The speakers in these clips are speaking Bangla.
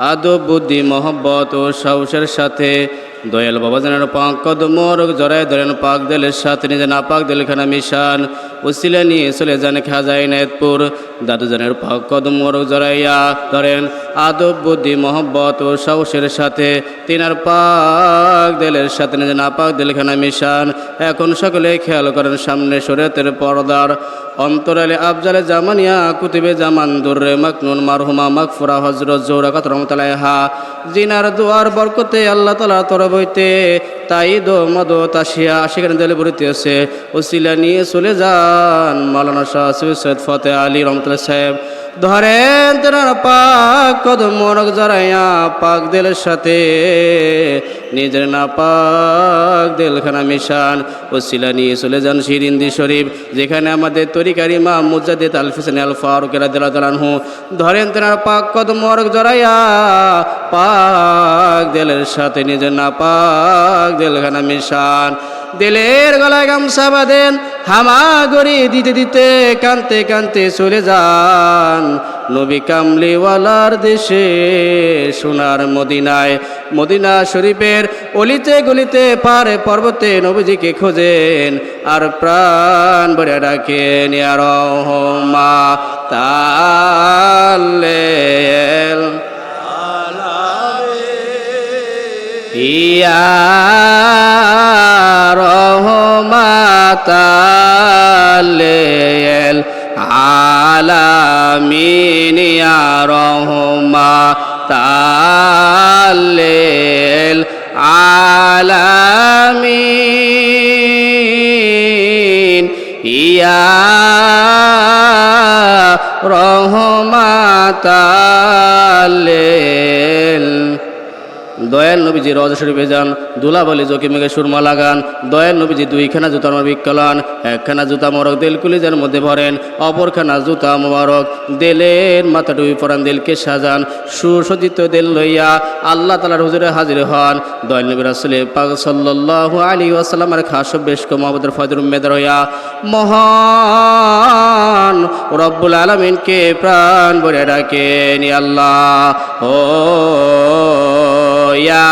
আদব বুদ্ধি মহব্বত ও সাহসের সাথে দয়াল বাবাজানের পাক কদম জড়ায় ধরেন পাক দিলের সাথে নিজে না পাক দিলখানা মিশান উসিলা নিয়ে চলে যান খাজা ইনায়েতপুর দাদুজানের পাক কদম জড়াইয়া ধরেন আদব বুদ্ধি মহব্বত ও সাহসের সাথে তিনার পাক দিলের সাথে নিজে না পাক দিলখানা মিশান। এখন সকলে খেয়াল করেন সামনে শরীয়তের পর্দার অন্তরালে আফজালে জামানিয়া কুতুবে জামান দুররে মাকনুন মারহুমা মাগফুরা হযরত জোহরা রহমাতুল্লাহা জিনার দুয়ার বরকতে আল্লাহ তাআলা তরফ হইতে তাইদ ও মদত আসিয়া সেখানে দিলে বলিতেছে ওসিলা নিয়ে চলে যান মাওলানা শাহ সৈয়দ ফতেহ আলী রহমাতুল্লাহ সাহেব ধরেন তেনার পাক কদম মোরক জড়াইয়া পাক দিলের সাথে নিজের না পাক দিলখানা মিশান ওসিলা নিয়ে চলে যান শিরিন্দি শরীফ যেখানে আমাদের তরিকার ইমাম মুজাদ্দিদ আল হোসেন আল ফারুক রাদিয়াল্লাহু তাআলা আনহু ধরেন তেনার পাক কদম মোরক জড়াইয়া পাক দিলের সাথে নিজের না পাক দিলখানা মিশান। দিলের গলায় গামছা বাঁধেন হামাগুড়ি দিতে দিতে কানতে কানতে চলে যান নবী কামলিওয়ালার দেশে সোনার মদিনায় মদিনা শরীফের অলিতে গলিতে পারে পর্বতে নবীজিকে খোঁজেন আর প্রাণ ভরে ডাকেন ইয়া রাহমাতাল্লিল ইয়া রহমাতাল্লিল আলামিন ইয়া রহমাতাল্লিল আলামিন ইয়া রহমাতাল্লিল। দয়াল নবীজি রওজা শরীফে যান দুলাবলি জকি মেঘে সুরমা লাগান দয়াল নবীজি দুইখানা জুতা মোবারক কলান একখানা জুতা মোবারক দিল কুলিজের মধ্যে ভরেন অপরখানা জুতা মোবারক দিলের মাথা টুপি পরান দিলকে সাজান সুসজ্জিত দিল লইয়া আল্লাহ তাআলার হুজুরে হাজির হন দয়াল নবী রাসূল পাক সাল্লাল্লাহু আলাইহি ওয়াসাল্লামের খাস বেশক মুহাম্মদের ফয়জুর উম্মেদার হইয়া মহান রব্বুল আলামিনকে প্রাণ ভরে ডাকেন আল্লাহ ও ইয়া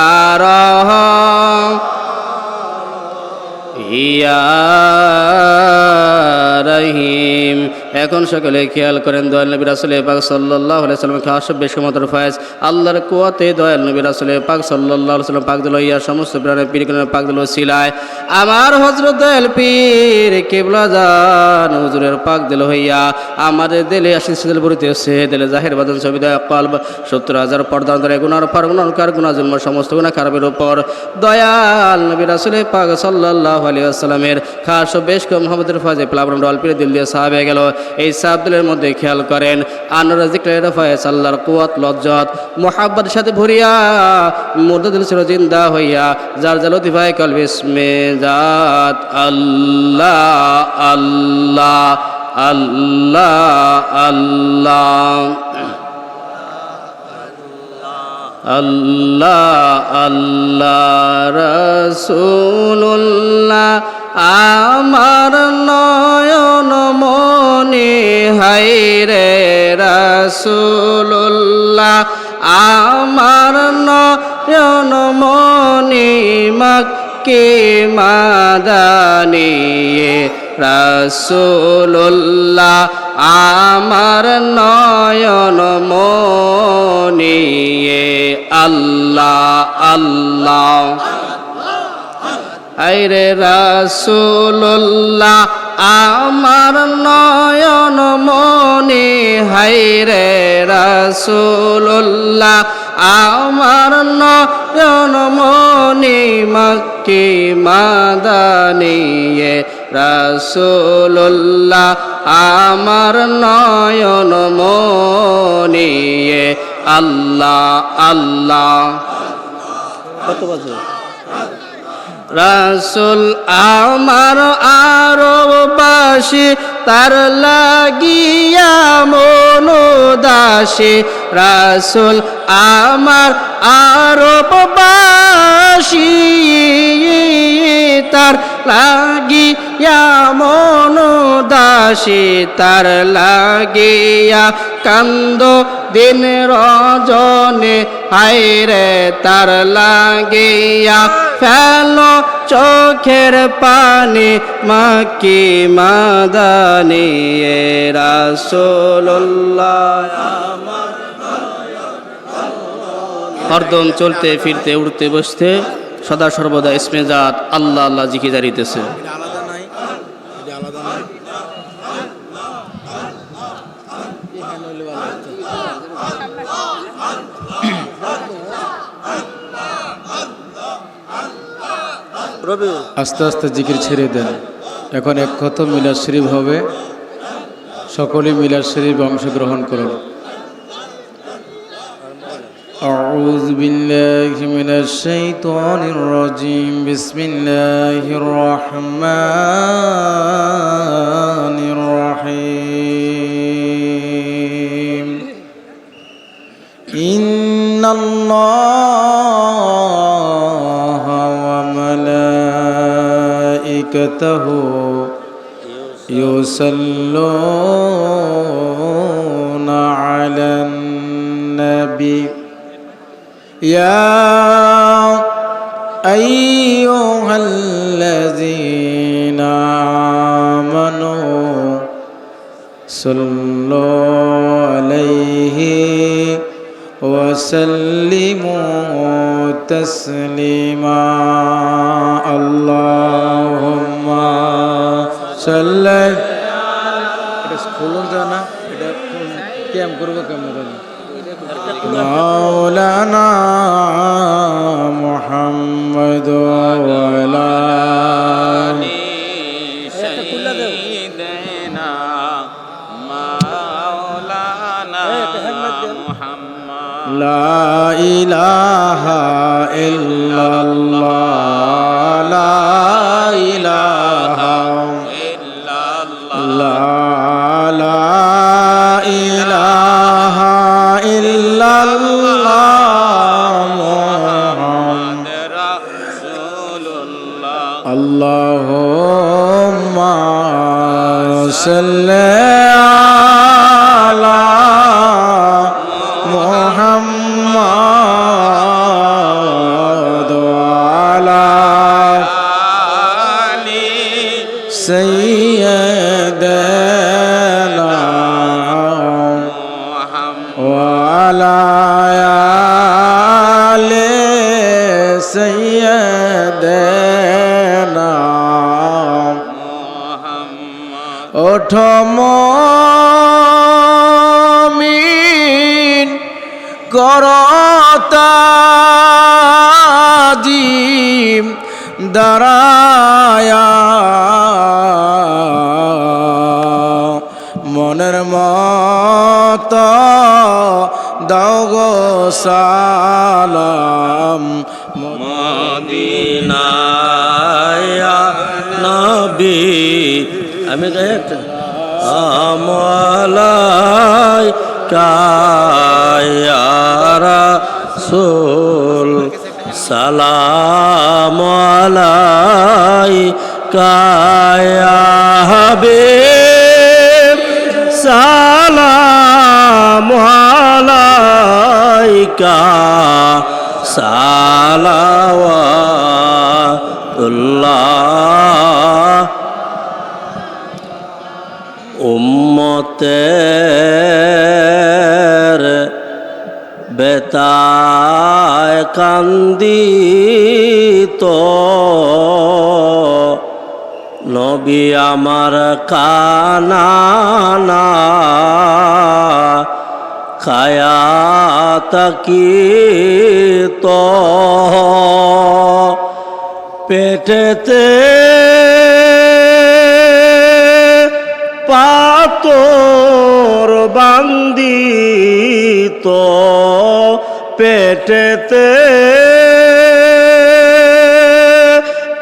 রহিম। এখন সকলে খেয়াল করেন দয়াল নবী রাসূল পাক সাল্লাল্লাহু আলাইহি ওয়াসাল্লাম খাস বেশ ক্ষমতার ফয়েজ আল্লাহর কুওয়াতে দয়াল নবী রাসূল পাক সাল্লাল্লাহু আলাইহি ওয়াসাল্লাম পাক দিল ইয়া সমস্ত প্রাণের পীর কোন পাক দিল সিলায় আমার হযরত দয়াল পীর কিবলা জান হুজুরের পাক দিল হইয়া আমাদের দিলে আশিস দিল বলিতেছে দিলে জাহির বাদন ছবি দয়া কলব ৭০,০০০ পর্দা অন্তরে গুনার পর গুনাহগার গুনাহ জন্ম সমস্ত গুনাহ খারাপের উপর দয়াল নবী রাসূল পাক সাল্লাল্লাহু আলাইহি ওয়াসাল্লামের খাস বেশ মুহাম্মদের ফয়েজে প্লাবন ডল পীর দিল দিয়ে সাহাব হয়ে গেল। এই সাহাবদের মধ্যে খেয়াল করেন আনোয়ার জিকরের ফয়েজ আল্লাহর কুওয়াত লজ্জত মুহাব্বতের সাথে ভরিয়া মুর্দা দিল ছিল জিন্দা হইয়া যার জালতি ভাই কল বিসমে জাত আল্লাহ আল্লাহ আল্লাহ আল্লাহ আল্লাহ আল্লাহ রাসূলুল্লাহ আমার নয়ন মনি হায়রে রাসূলুল্লাহ আমার নয়ন মনি মক্কে মাদানি রাসূলুল্লাহ আমার নয়ন মনি আল্লাহ আল্লাহ আইরে রাসূলুল্লাহ আমার নয়ন মনি হায়রে রাসূলুল্লাহ আমার নয়ন মনি মক্কে মাদানি রাসূলুল্লাহ আমার নয়ন মনি আল্লাহ আল্লাহ। কত বাজে রাসূল আমার আরববাসী তার লাগিয়া মনোদাসী রাসূল আমার আরববাসী তার লাগিয়া মন দাসী তার লাগিয়া কান্দ দিন রজনে হায়রে তার লাগিয়া ফেলো চোখের পানি মাকি মাদানি এ রাসূলুল্লাহ হরদম চলতে ফিরতে উঠতে বসতে সদা সর্বদা ইসমে জাত আল্লাহ আল্লাহ জিকির জারিতেছে। আস্তে আস্তে জিকির ছেড়ে দেন। এখন এক খতম মিলাদ শরীফ হবে, সকলে মিলাদ শরীফে অংশগ্রহণ করুন। أعوذ بالله من الشيطان الرجيم بسم الله الرحمن الرحيم إن الله وملائكته يصلون على النبي يا أيها الذين آمنوا صلوا عليه وسلموا تسليما اللهم صل مولانا محمد وعلى سيدنا مولانا محمد لا إله إلا الله لا إله إلا الله لا إله إلا الله محمد رسول الله اللهم صل على محمد وعلى آل سيدنا محمد وعلى آل سيدنا محمد ওঠো মুমিন করতাজিম দাঁড়ায়া মনের মত দাও গো সালাম মদিনায়া নবী আমি গাই একটা আমলাই কায়া রাসূল সালাম আলাইকা ইয়া হাবিব সালাম আলাইকা সালাওয়াতুল্লাহ উম্মতের বেতায় কান্দিত নবী আমার কানানা খায়া তাকিত পেটেতে পাতর বান্দিত পেটেতে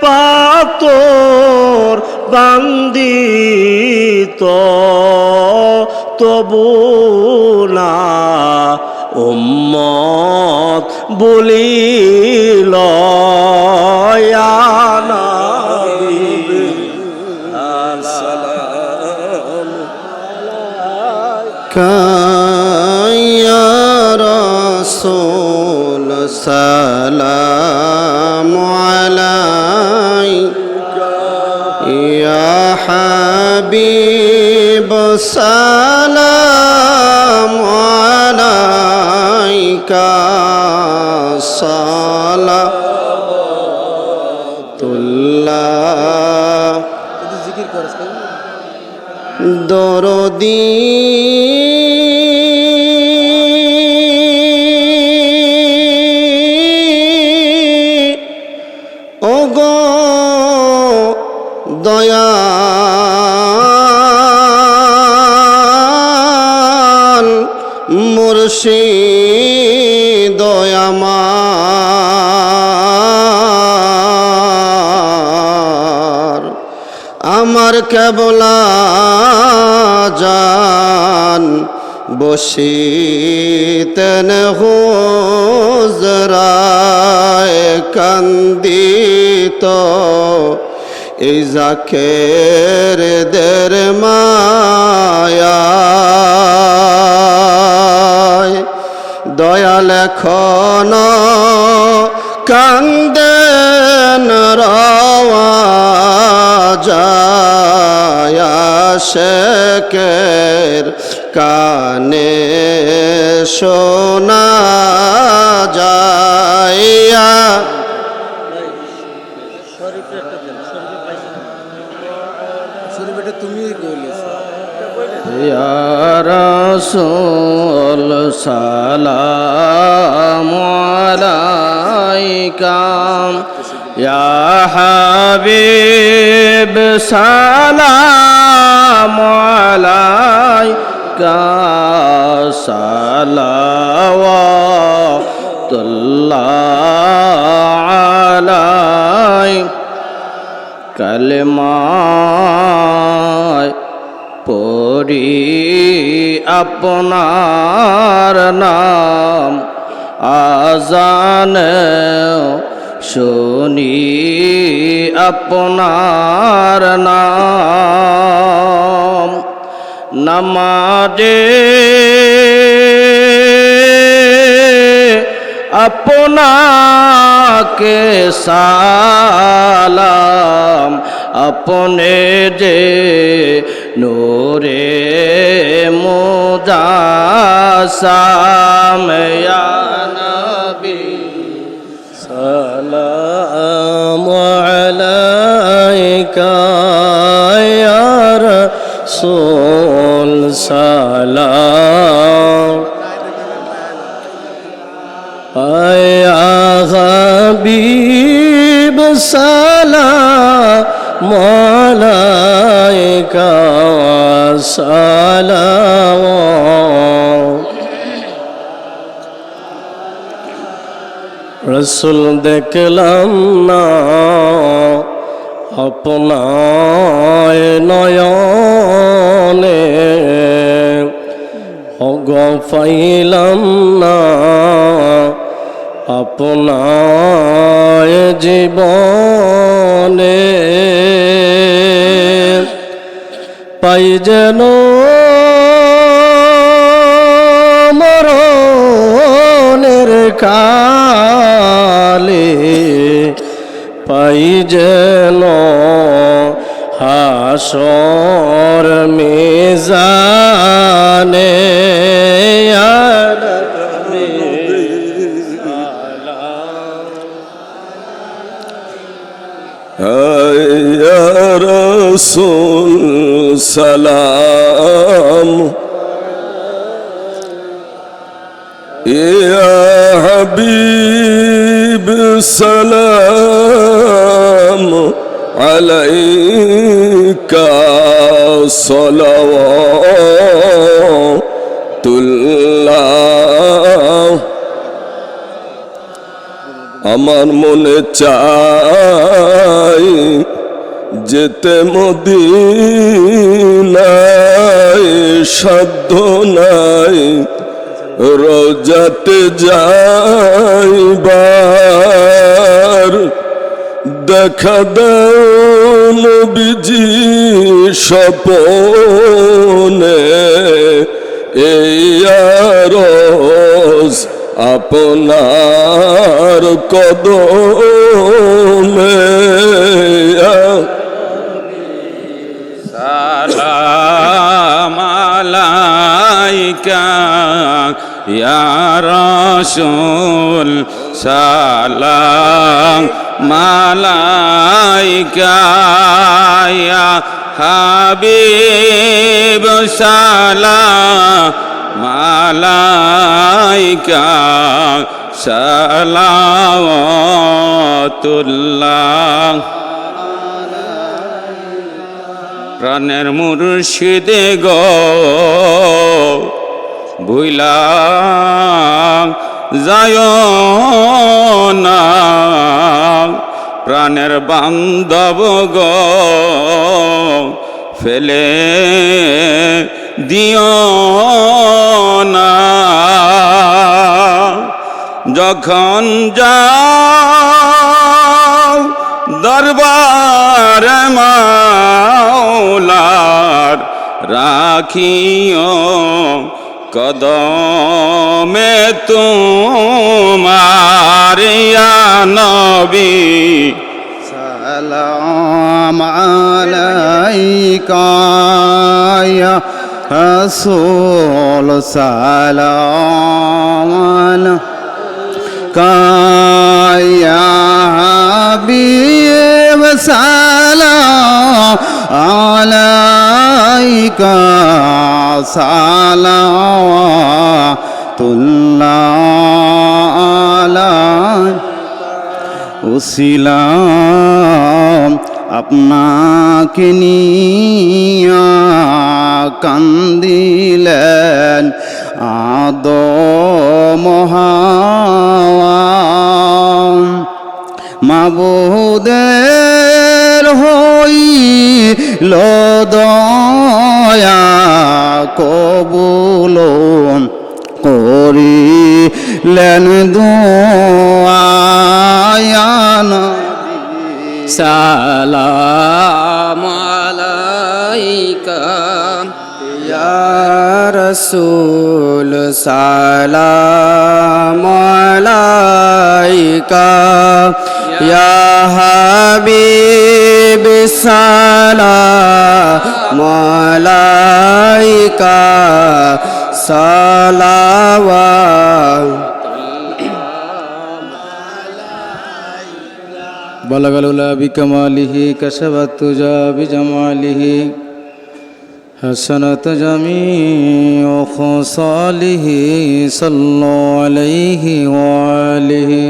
পাতর বান্দিত তবু না উম্মত বলিল ইয়া নবী السلام عليك يا حبيب السلام عليك صلوات الله দরদি ওগো দয়াল মুর্শিদ আমার কেবলা জান বসিতেন হুজরায় কান্দিত এই জাকের দের মায়ায় দয়াল এখন কান্দেন রওয়া যায় শেখের কানে শোনা যায় ইয়া রাসূল সালামু আলাইকা ইয়া হাবিব সালামু আলাইকা সালাওয়াতুল্লাহ আলাইকা কালেমায় পড়ি আপনার নাম আজানে শুনি আপনার নাম নামাজে আপনাকে সালাম अपने जे नूरे मुजासाम या नबी सलाम अलैका या रसूल सलाम या हबीब सलाम मलाइका सलाम रसूल देखलाम ना अपनाय नयने ओगो पाइलाम ना अपनाय जीवने পাই যেন মরণের কালে পাই যেন হাসর মিজানে या रसूल सलाम या हबीब सलाम अलैका सलावतुल्लाह আমার মনে চাই যেতে মদিনায় সাধ্য নাই রোজাতে যাইবার দেখা দাও নবীজি স্বপনে এই আরজ আপনার কদমে সালাম আলাইকা ইয়া রাসূল সালাম আলাইকা ইয়া হাবিব সালাম আলাইকা সালাওয়াতুল্লাহ। প্রাণের মুর্শিদে গো ভুইলা যায় না, প্রাণের বান্ধব গো ফেলে দিও না। যখন যাও দরবার মাওলার রাখিও কদমে তোমার ইয়া নবী সালাম আলাইকা ইয়া রাসূল সালাম আলাইকা ইয়া হাবিব সালাম আলাইকা সালাওয়াতুল্লাহ আলাইকা। উসিলাম আপনাকে নিয়া কান্দিলেন আদম হাওয়া, মাবুদের হইল দয়া কবুল করিলেন দোয়া ইয়া নবী সালাম আলাইকা ইয়া রাসূল সালাম আলাইকা ইয়া হাবিব সালাম আলাইকা সালাওয়াত। বালাগাল উলা বিকামালিহি কাশাবাত তুজা বিজামালিহি হাসানাত জামিউ খুসালিহি সাল্লাল্লাহু আলাইহি ওয়া আলিহি।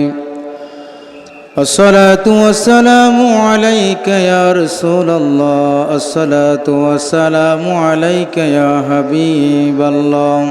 الصلاة والسلام عليك يا رسول الله، الصلاة والسلام عليك يا حبيب الله.